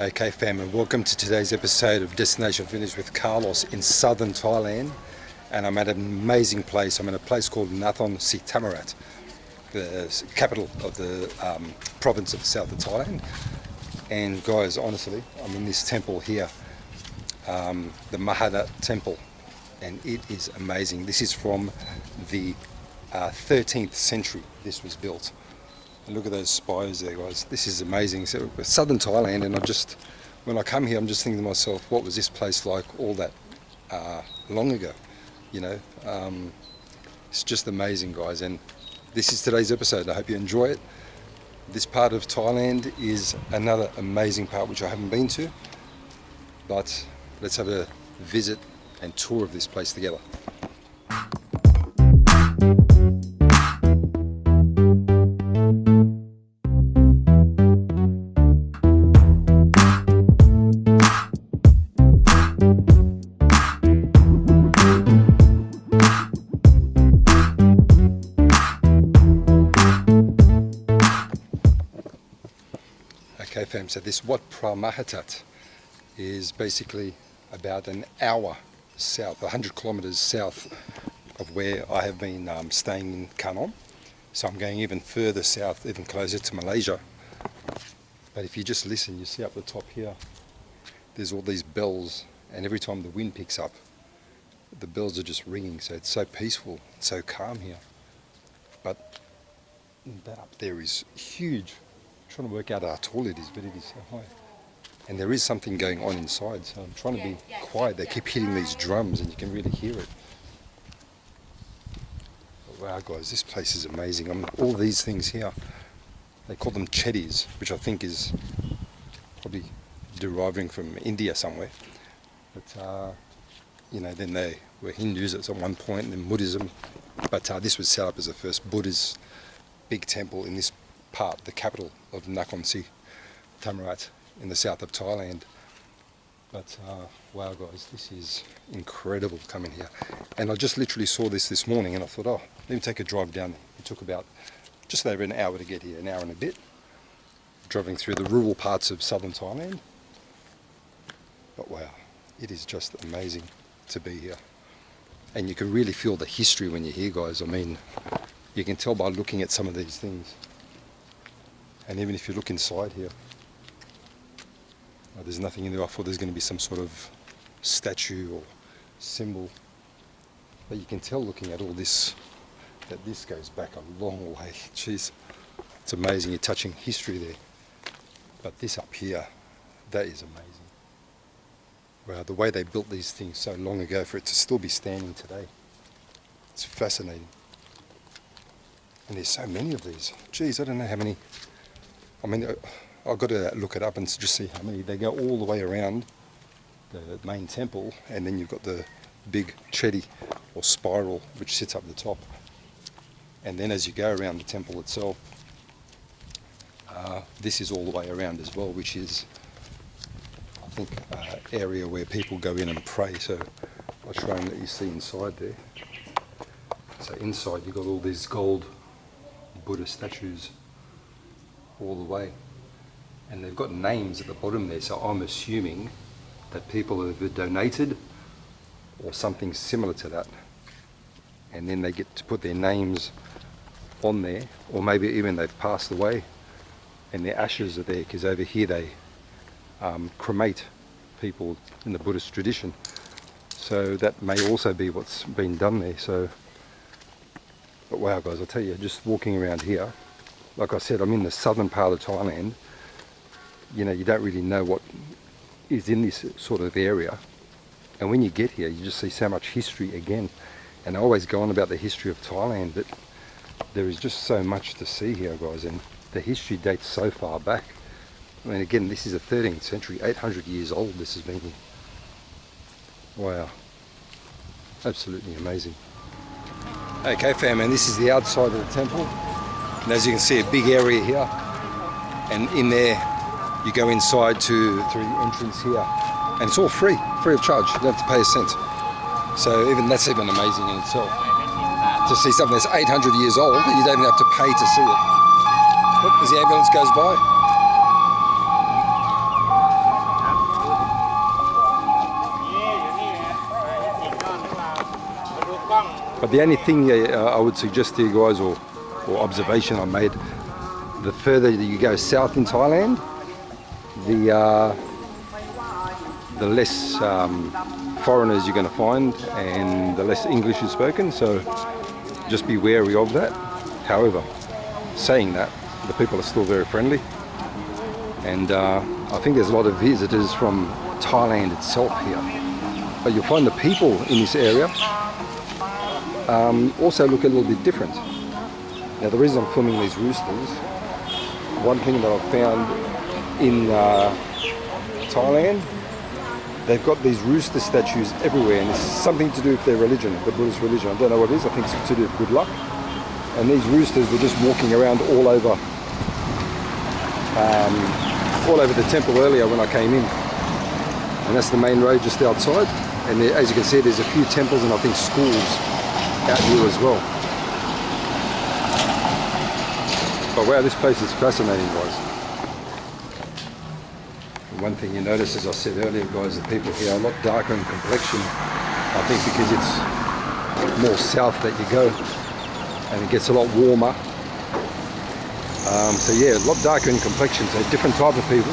Okay fam, and welcome to today's episode of Destination Finish with Carlos in southern Thailand. And I'm at an amazing place. I'm in a place called Nakhon Si Thammarat, the capital of the province of the south of Thailand. And guys, honestly, I'm in this temple here, the Mahada temple, and it is amazing. This is from the 13th century this was built. And look at those spires there, guys. This is amazing. So southern Thailand, and when I come here, I'm just thinking to myself, what was this place like all that long ago? You know, it's just amazing, guys. And this is today's episode. I hope you enjoy it. This part of Thailand is another amazing part which I haven't been to, but let's have a visit and tour of this place together. Okay fam, so this Wat Pramahatat is basically about an hour south, 100 kilometers south of where I have been staying in Nathon. So I'm going even further south, even closer to Malaysia. But if you just listen, you see up the top here, there's all these bells, and every time the wind picks up, the bells are just ringing. So it's so peaceful, so calm here. But that up there is huge. I'm trying to work out how tall it is, but it is so high. And there is something going on inside, so I'm trying to be quiet. They keep hitting these drums and you can really hear it. But wow guys, this place is amazing. All these things here, they call them chetties, which I think is probably deriving from India somewhere. But you know, then they were Hindus at one point, and then Buddhism. But this was set up as the first Buddhist big temple in this part, the capital of Nakhon Si Thammarat in the south of Thailand. But wow guys, this is incredible coming here. And I just literally saw this morning, and I thought, oh, let me take a drive down. It took about just over an hour to get here, an hour and a bit, driving through the rural parts of southern Thailand. But wow, it is just amazing to be here. And you can really feel the history when you're here, guys. I mean, you can tell by looking at some of these things. And even if you look inside here, there's nothing in there. I thought there's going to be some sort of statue or symbol. But you can tell looking at all this, that this goes back a long way. Jeez, it's amazing. You're touching history there. But this up here, that is amazing. Wow, the way they built these things so long ago for it to still be standing today. It's fascinating. And there's so many of these. Geez, I don't know how many. I mean, I've got to look it up and just see how many. They go all the way around the main temple, and then you've got the big chetty or spiral which sits up the top. And then as you go around the temple itself, this is all the way around as well, which is, I think, area where people go in and pray. So I'll try and let you see inside there. So inside you've got all these gold Buddha statues all the way, and they've got names at the bottom there, so I'm assuming that people have donated or something similar to that, and then they get to put their names on there, or maybe even they've passed away and their ashes are there, because over here they cremate people in the Buddhist tradition, so that may also be what's been done there. So, but wow guys, I'll tell you, just walking around here, like I said, I'm in the southern part of Thailand. You know, you don't really know what is in this sort of area. And when you get here, you just see so much history again. And I always go on about the history of Thailand, but there is just so much to see here, guys. And the history dates so far back. I mean, again, this is the 13th century, 800 years old this has been here. Wow. Absolutely amazing. Okay fam, and this is the outside of the temple. And as you can see, a big area here, and in there you go inside through the entrance here, and it's all free of charge. You don't have to pay a cent. So that's even amazing in itself. To see something that's 800 years old, you don't even have to pay to see it. Look, as the ambulance goes by. But the only thing I would suggest to you guys, or observation I made, the further you go south in Thailand, the less foreigners you're going to find, and the less English is spoken. So just be wary of that. However, saying that, the people are still very friendly, and I think there's a lot of visitors from Thailand itself here. But you'll find the people in this area also look a little bit different. Now, the reason I'm filming these roosters, one thing that I've found in Thailand, they've got these rooster statues everywhere, and it's something to do with their religion, the Buddhist religion. I don't know what it is. I think it's to do with good luck. And these roosters were just walking around all over the temple earlier when I came in. And that's the main road just outside. And there, as you can see, there's a few temples and I think schools out here as well. But wow, this place is fascinating, guys. One thing you notice, as I said earlier, guys, the people here are a lot darker in complexion. I think because it's more south that you go, and it gets a lot warmer. So yeah, a lot darker in complexion, so different type of people.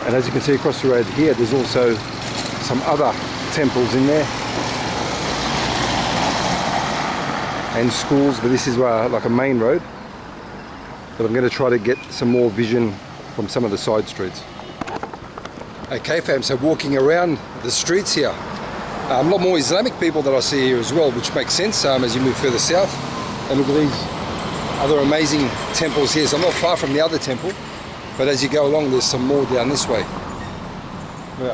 And as you can see across the road here, there's also some other temples in there and schools, but this is like a main road. But I'm going to try to get some more vision from some of the side streets. Okay fam, so walking around the streets here, a lot more Islamic people that I see here as well, which makes sense as you move further south. And look at these other amazing temples here. So I'm not far from the other temple, but as you go along there's some more down this way,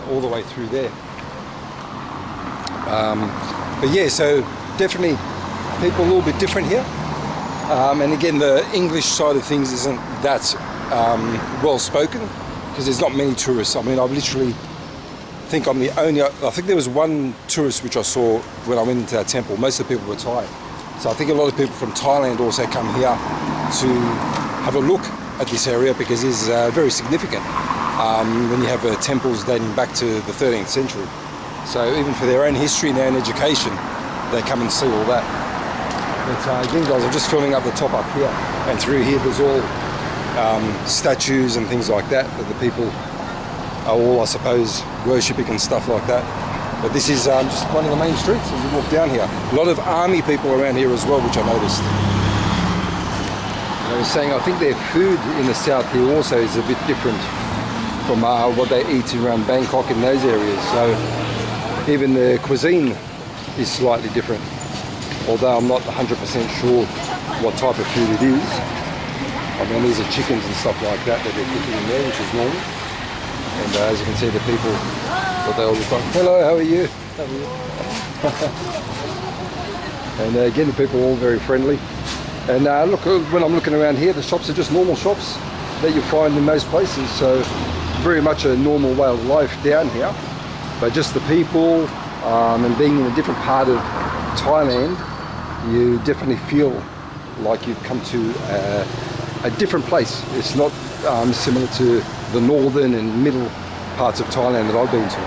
all the way through there. But yeah, so definitely people a little bit different here. And again, the English side of things isn't that well spoken, because there's not many tourists. I mean, I literally think I'm the only, I think there was one tourist which I saw when I went into that temple. Most of the people were Thai. So I think a lot of people from Thailand also come here to have a look at this area, because it's very significant when you have temples dating back to the 13th century. So even for their own history and their own education, they come and see all that. But again guys, I'm just filming up the top up here, and through here there's all statues and things like that the people are all, I suppose, worshipping and stuff like that. But this is just one of the main streets as you walk down here. A lot of army people around here as well, which I noticed. And I was saying, I think their food in the south here also is a bit different from what they eat around Bangkok in those areas. So even the cuisine is slightly different, although I'm not 100% sure what type of food it is. I mean, these are chickens and stuff like that they're cooking in there, which is normal. And as you can see, the people, what they all look like, hello, how are you? How are you? And again, the people are all very friendly. And look, when I'm looking around here, the shops are just normal shops that you find in most places. So very much a normal way of life down here. But just the people and being in a different part of Thailand, you definitely feel like you've come to a different place. It's not similar to the northern and middle parts of Thailand that I've been to.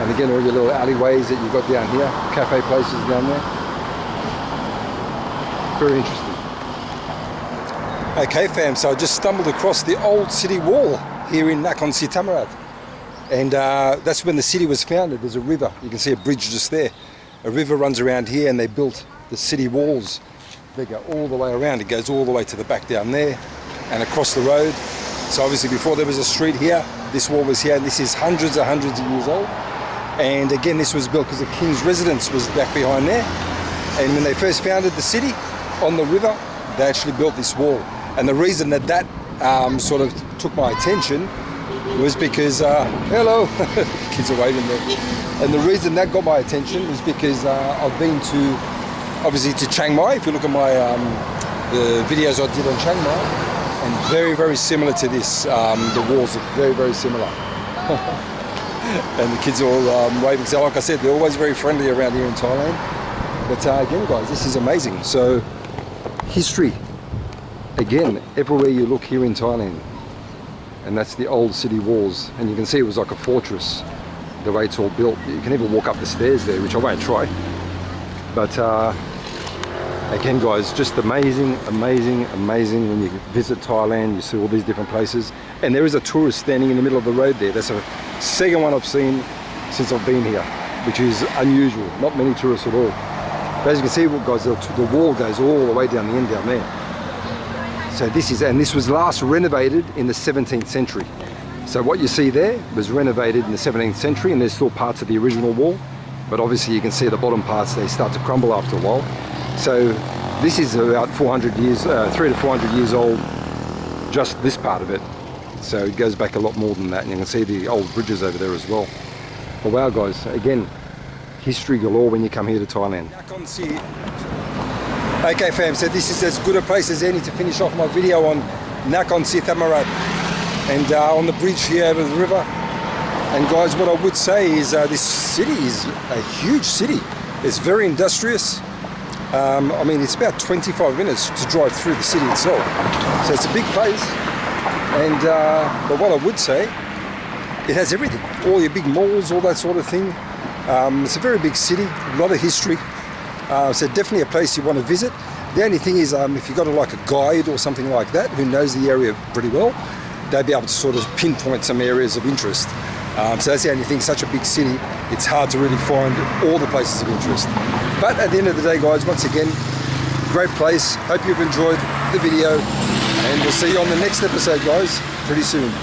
And again, all your little alleyways that you've got down here, cafe places down there. Very interesting. Okay fam, so I just stumbled across the old city wall here in Nakhon Si Thammarat. And that's when the city was founded. There's a river, you can see a bridge just there. A river runs around here, and they built the city walls. They go all the way around. It goes all the way to the back down there and across the road. So obviously before there was a street here, this wall was here, and this is hundreds of years old. And again, this was built because the king's residence was back behind there. And when they first founded the city on the river, they actually built this wall. And the reason that sort of took my attention was because, hello, kids are waving there. And the reason that got my attention was because I've been to, obviously, to Chiang Mai. If you look at my the videos I did on Chiang Mai, and very, very similar to this. The walls are very, very similar. And the kids are all waving. So like I said, they're always very friendly around here in Thailand. But again guys, this is amazing. So history, again, everywhere you look here in Thailand. And that's the old city walls. And you can see it was like a fortress, the way it's all built. You can even walk up the stairs there, which I won't try. But again guys, just amazing when you visit Thailand. You see all these different places, and there is a tourist standing in the middle of the road there. That's a second one I've seen since I've been here, which is unusual. Not many tourists at all. But as you can see, guys, the wall goes all the way down the end down there. So this was last renovated in the 17th century. So what you see there was renovated in the 17th century, and there's still parts of the original wall, but obviously you can see the bottom parts, they start to crumble after a while. So this is about 400 years, 300 to 400 years old, just this part of it. So it goes back a lot more than that, and you can see the old bridges over there as well. But wow guys, again, history galore when you come here to Thailand. Nakhon Si. Okay fam, so this is as good a place as any to finish off my video on Nakhon Si Thammarat, and on the bridge here over the river. And guys, what I would say is this city is a huge city. It's very industrious. I mean, it's about 25 minutes to drive through the city itself. So it's a big place. And but what I would say, it has everything. All your big malls, all that sort of thing. It's a very big city, a lot of history. So definitely a place you want to visit. The only thing is, if you've got like a guide or something like that who knows the area pretty well, they'll be able to sort of pinpoint some areas of interest. So that's the only thing, such a big city, it's hard to really find all the places of interest. But at the end of the day guys, once again, great place. Hope you've enjoyed the video, and we'll see you on the next episode guys, pretty soon.